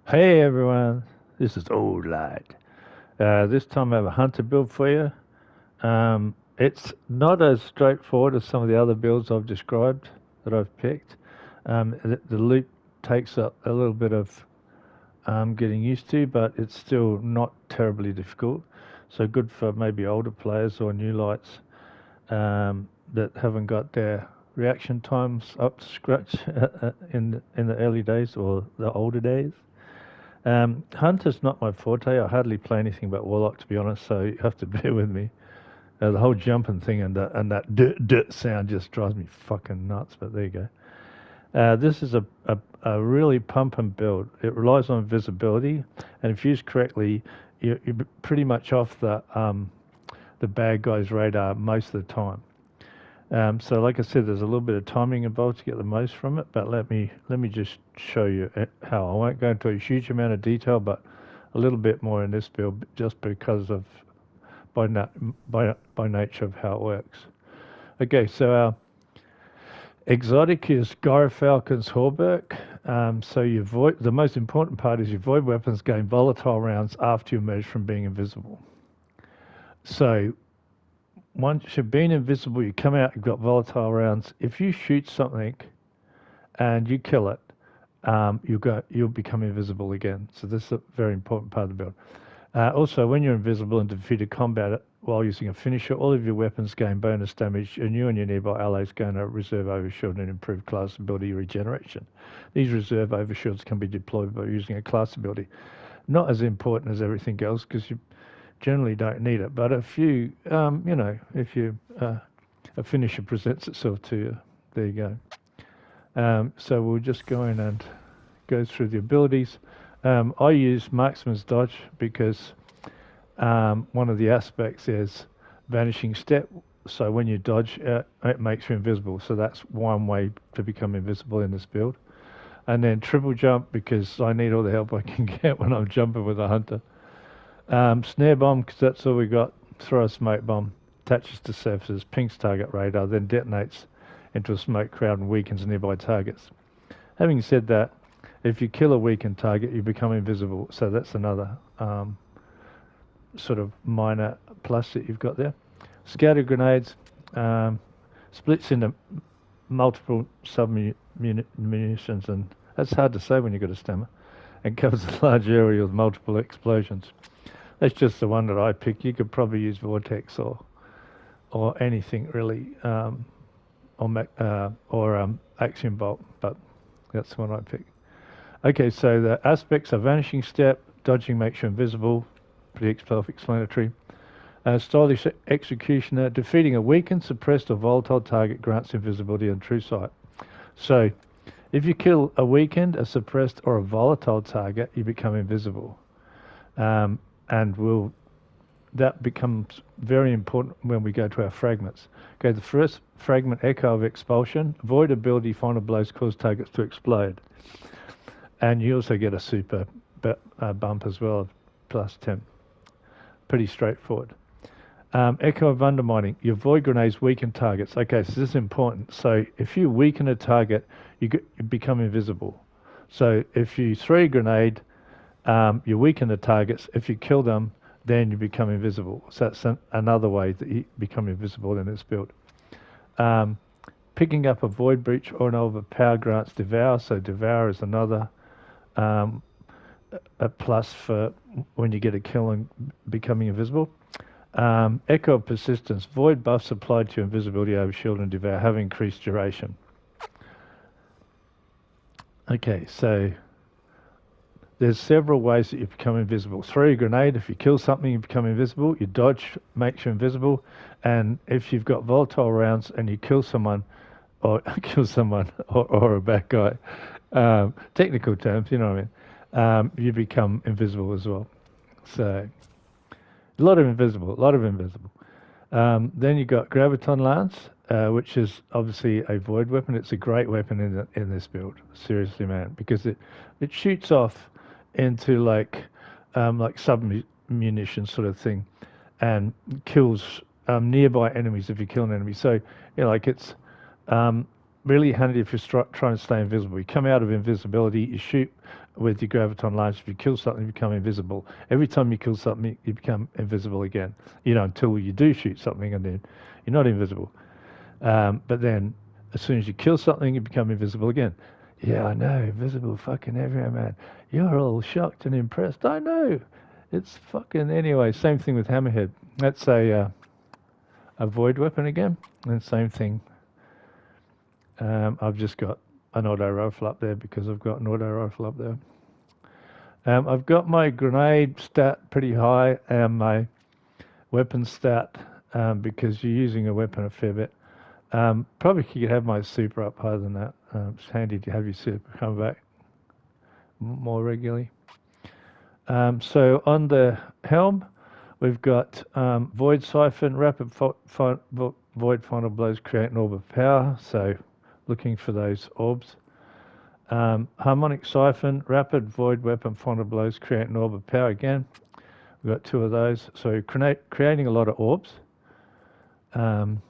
Hey everyone, this is Old Light. This time I have a hunter build for you. It's not as straightforward as some of the other builds I've described that I've picked. The loop takes up a little bit of getting used to, but it's still not terribly difficult. So good for maybe older players or new lights that haven't got their reaction times up to scratch in the early days or the older days. Hunter's not my forte. I hardly play anything but Warlock, to be honest, so you have to bear with me. The whole jumping thing and that dirt sound just drives me fucking nuts, but there you go. This is a really pump and build. It relies on visibility, and if used correctly, you're pretty much off the bad guy's radar most of the time. So, like I said, there's a little bit of timing involved to get the most from it. But let me just show you how. I won't go into a huge amount of detail, but a little bit more in this build, just because of by nature of how it works. Okay, so our exotic is Gyrfalcon's Hauberk. So you void. The most important part is your void weapons gain volatile rounds after you emerge from being invisible. So once you've been invisible, you come out. You've got volatile rounds. If you shoot something and you kill it, you'll become invisible again. So this is a very important part of the build. Also, when you're invisible and defeated combat while using a finisher, all of your weapons gain bonus damage, and you and your nearby allies gain a reserve overshield and improved class ability regeneration. These reserve overshields can be deployed by using a class ability. Not as important as everything else because you generally don't need it, but if a finisher presents itself to you, there you go. So we'll just go in and go through the abilities. I use Marksman's Dodge because one of the aspects is Vanishing Step. So when you dodge, it makes you invisible. So that's one way to become invisible in this build. And then Triple Jump because I need all the help I can get when I'm jumping with a hunter. Snare Bomb because that's all we got. Throw a smoke bomb, attaches to surfaces, pings target radar, then detonates into a smoke cloud and weakens nearby targets. Having said that, if you kill a weakened target, you become invisible. So that's another sort of minor plus that you've got there. Scatter grenades um, splits into multiple submunitions, and that's hard to say when you've got a stammer, and covers a large area with multiple explosions. That's just the one that I picked. You could probably use Vortex or anything really, or Axiom Bolt, but that's the one I picked. Okay, so the aspects are Vanishing Step, dodging makes you invisible, pretty self-explanatory. Stylish Executioner, defeating a weakened, suppressed, or volatile target grants invisibility and true sight. So, if you kill a weakened, a suppressed, or a volatile target, you become invisible. Um, and that becomes very important when we go to our fragments. Okay, the first fragment, Echo of Expulsion, void ability, final blows cause targets to explode. And you also get a super bump as well, plus 10. Pretty straightforward. Echo of Undermining. Your void grenades weaken targets. Okay, so this is important. So if you weaken a target, you become invisible. So if you throw a grenade, you weaken the targets. If you kill them, then you become invisible. So that's another way that you become invisible in this build. Um, Picking up a void breach or an overpower grants devour. So devour is another um, a plus for when you get a kill and becoming invisible. Echo of Persistence. Void buffs applied to invisibility over shield and devour have increased duration. Okay, so there's several ways that you become invisible. Throw a grenade. If you kill something, you become invisible. Your dodge makes you invisible. And if you've got volatile rounds and you kill someone, or kill someone, or a bad guy, technical terms, you know what I mean, you become invisible as well. So a lot of invisible, a lot of invisible. Then you got Graviton Lance, which is obviously a void weapon. It's a great weapon in this build. Seriously, man, because it shoots off into like submunition sort of thing, and kills nearby enemies if you kill an enemy. So like it's um, really handy if you're trying to stay invisible. You come out of invisibility, you shoot with your graviton lines. If you kill something, you become invisible. Every time you kill something, you become invisible again. You know, until you do shoot something, and then you're not invisible. But then, as soon as you kill something, you become invisible again. Yeah, I know, invisible fucking everywhere, man. You're all shocked and impressed. I know. It's fucking anyway. Same thing with Hammerhead. That's a void weapon again, and same thing. I've just got an auto rifle up there because I've got an auto rifle up there. I've got my grenade stat pretty high and my weapon stat because you're using a weapon a fair bit. Probably could have my super up higher than that. It's handy to have your super come back more regularly. So on the helm, we've got void siphon, rapid void final blows create an orb of power. So looking for those orbs. Harmonic siphon, rapid void weapon final blows create an orb of power again. We've got two of those. So creating a lot of orbs. On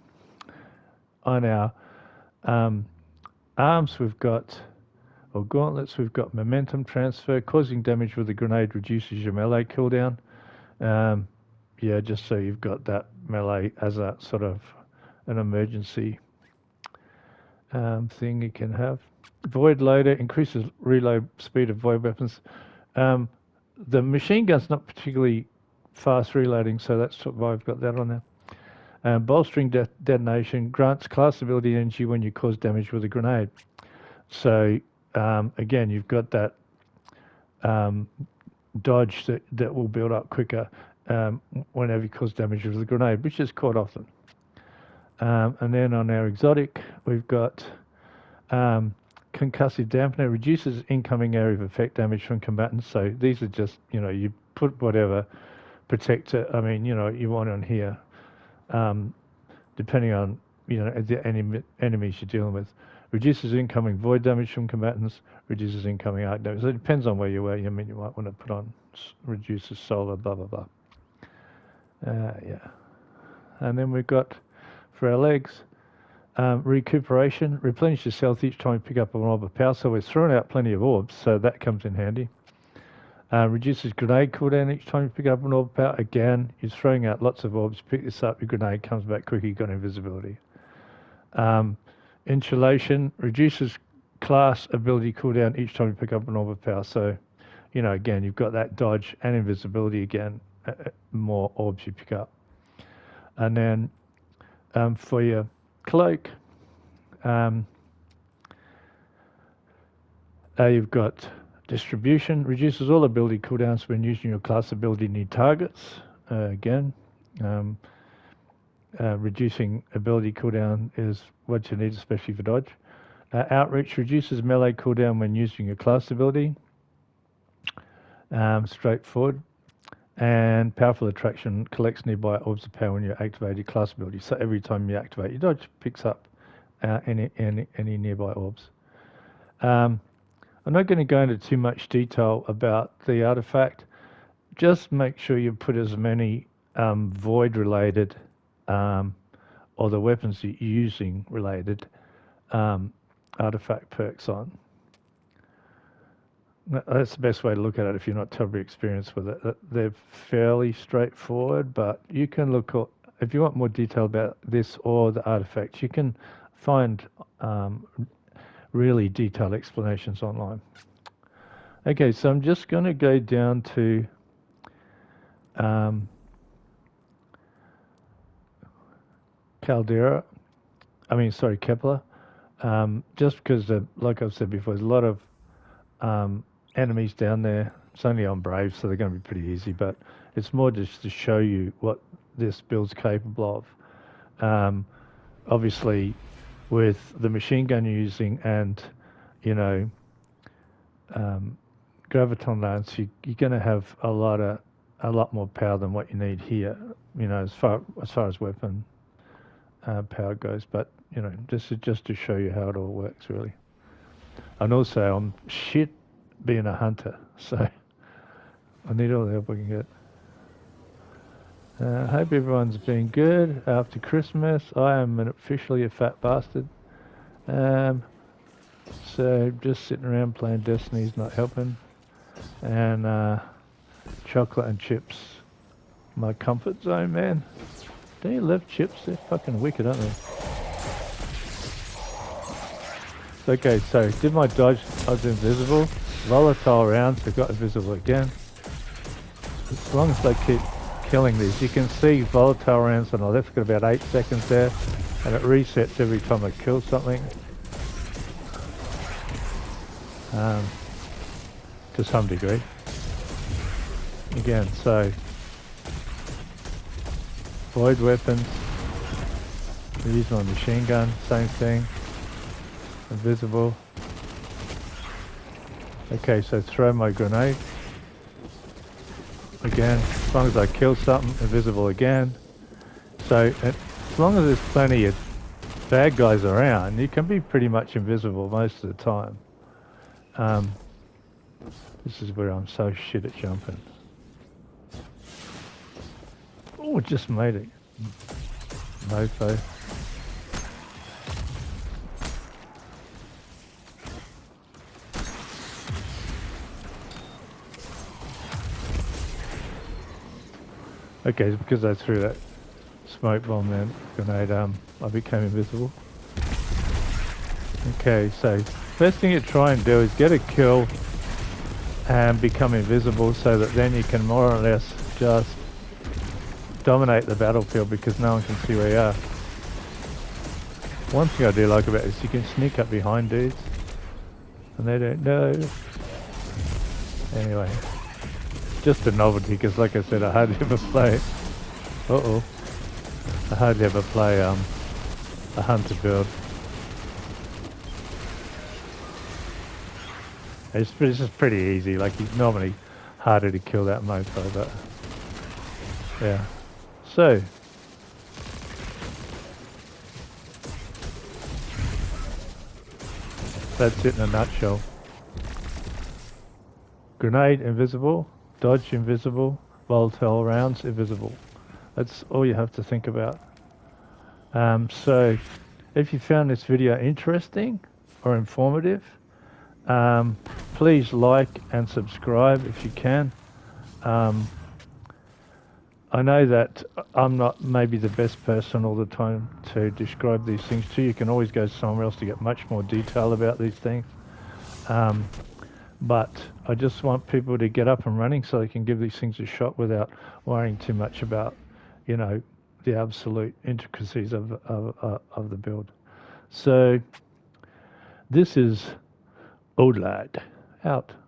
our arms, we've got, or gauntlets, we've got momentum transfer. Causing damage with a grenade reduces your melee cooldown. Yeah, just so you've got that melee as a sort of an emergency thing you can have. Void loader increases reload speed of void weapons. The machine gun's not particularly fast reloading, so that's why I've got that on there. Bolstering detonation grants class ability energy when you cause damage with a grenade. So again, you've got that dodge that will build up quicker whenever you cause damage with a grenade, which is quite often. And then on our exotic, we've got concussive dampener reduces incoming area of effect damage from combatants. So these are just, you put whatever protector, I mean, you want on here, depending on, the enemies you're dealing with. Reduces incoming void damage from combatants, reduces incoming arc damage. So it depends on where you are. I mean, you might want to put on reduces solar, blah, blah, blah. Yeah. And then we've got, for our legs, recuperation, replenish your health each time you pick up an orb of power. So we're throwing out plenty of orbs, so that comes in handy. Reduces grenade cooldown each time you pick up an orb of power. Again, you're throwing out lots of orbs, pick this up, your grenade comes back quicker, you've got invisibility. Insulation reduces class ability cooldown each time you pick up an orb of power. So, again, you've got that dodge and invisibility again, more orbs you pick up. And then for your cloak, you've got distribution, reduces all ability cooldowns when using your class ability near targets. Again, reducing ability cooldown is what you need, especially for dodge. Outreach reduces melee cooldown when using your class ability. Straightforward. And powerful attraction collects nearby orbs of power when you activate your class ability. So every time you activate your dodge, picks up any nearby orbs. I'm not going to go into too much detail about the artifact. Just make sure you put as many void-related or the weapons you're using related artifact perks on. That's the best way to look at it if you're not terribly experienced with it. They're fairly straightforward, but you can look at, if you want more detail about this or the artifacts, you can find really detailed explanations online. Okay, so I'm just going to go down to Kepler, just because, like I've said before, there's a lot of enemies down there. It's only on Brave, so they're going to be pretty easy, but it's more just to show you what this build's capable of. Obviously, with the machine gun you're using and, graviton lance, you're going to have a lot more power than what you need here, as far as weapon power goes. But, just to show you how it all works, really. And also, I'm shit being a hunter, so I need all the help I can get. I hope everyone's been good after Christmas. I am officially a fat bastard. Um, so just sitting around playing Destiny's not helping. And chocolate and chips, my comfort zone, man. Don't you love chips? They're fucking wicked, aren't they? Okay, so did my dodge, I was invisible. Volatile rounds, I got invisible again. As long as I keep killing these, you can see volatile rounds on the left, got about 8 seconds there, and it resets every time I kill something. To some degree. Again, so void weapons, use my machine gun, same thing. Invisible. Okay, so throw my grenade. Again, as long as I kill something, invisible again. So as long as there's plenty of bad guys around, you can be pretty much invisible most of the time. This is where I'm so shit at jumping. Oh, just made it. Mofo. Okay, because I threw that smoke bomb then, grenade, I became invisible. Okay, so first thing you try and do is get a kill and become invisible so that then you can more or less just dominate the battlefield because no one can see where you are. One thing I do like about this, you can sneak up behind dudes and they don't know. Anyway, just a novelty because like I said, I hardly ever play, I hardly ever play a hunter build. It's just pretty easy, like it's normally harder to kill that mofo, but yeah. So, that's it in a nutshell. Grenade invisible, dodge invisible, volatile rounds invisible. That's all you have to think about. So, if you found this video interesting or informative, please like and subscribe if you can. I know that I'm not maybe the best person all the time to describe these things to you. You can always go somewhere else to get much more detail about these things. But I just want people to get up and running so they can give these things a shot without worrying too much about, you know, the absolute intricacies of the build. So this is Old Lad out.